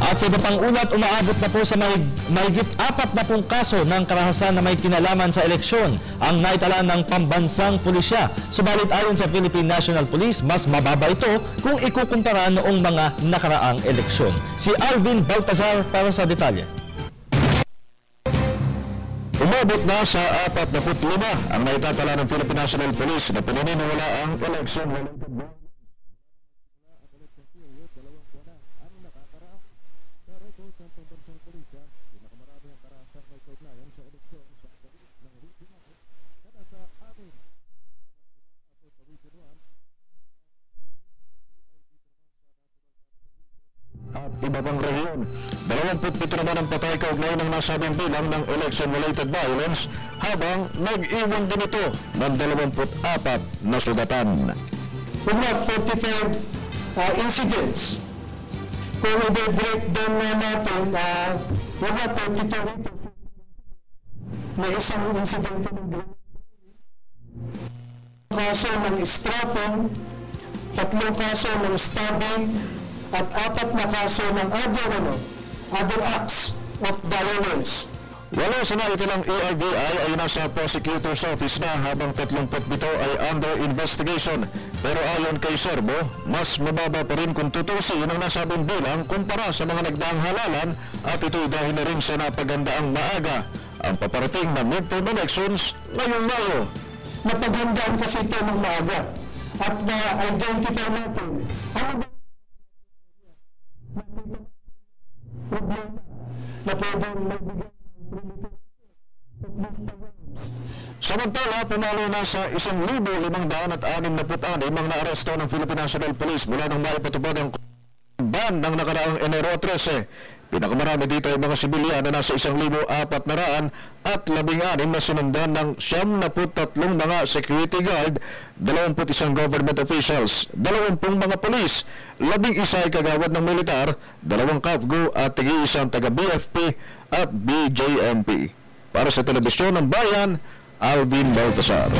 At sa iba pang ulat, umaabot na po sa mahigit 40 kaso ng karahasan na may kinalaman sa eleksyon ang naitala ng pambansang pulisya. Subalit ayon sa Philippine National Police, mas mababa ito kung ikukumpara noong mga nakaraang eleksyon. Si Alvin Baltazar para sa detalye. Umabot na sa 45 ang naitatala ng Philippine National Police na pinaniniwala ang election-related violence. At iba pang rehiyon. 27 naman ang patay kaugnay ng nasabing bilang ng election-related violence habang nag-iwan din ito ng 24 na sugatan. We have 45 incidents. Kung i-breakdown na natin, we have 32 rito. May isang incident ng kaso ng strafing, 3 kaso ng stabbing, at 4 na kaso ng other acts of violence. Walo sa naitilang ARVI ay nasa prosecutor's office na habang 37 ay under investigation. Pero ayon kay Serbo, mas mababa pa rin kung tutusin ang nasabing bilang kumpara sa mga nagdaang halalan at ito'y dahil na rin sa napagandaang maaga ang paparating na midterm elections ngayong Mayo. Napagandaan kasi ito ng maaga at na-identify natin ano ba problema na pwedeng magbigay. Samantala, pumalo na sa 1,566 ang naaresto ng Philippine National Police mula nang maipatupad ang ban ng nakaraang Enero 13. Pinakamarami dito ay mga sibilyan na nasa 1,416 na sinundan ng 73 mga security guard, 21 government officials, 20 mga polis, 11 ay kagawad ng militar, 2 CAFGO at 1 taga-BFP at BJMP. Para sa Telebisyon ng Bayan, Alvin Baltazar.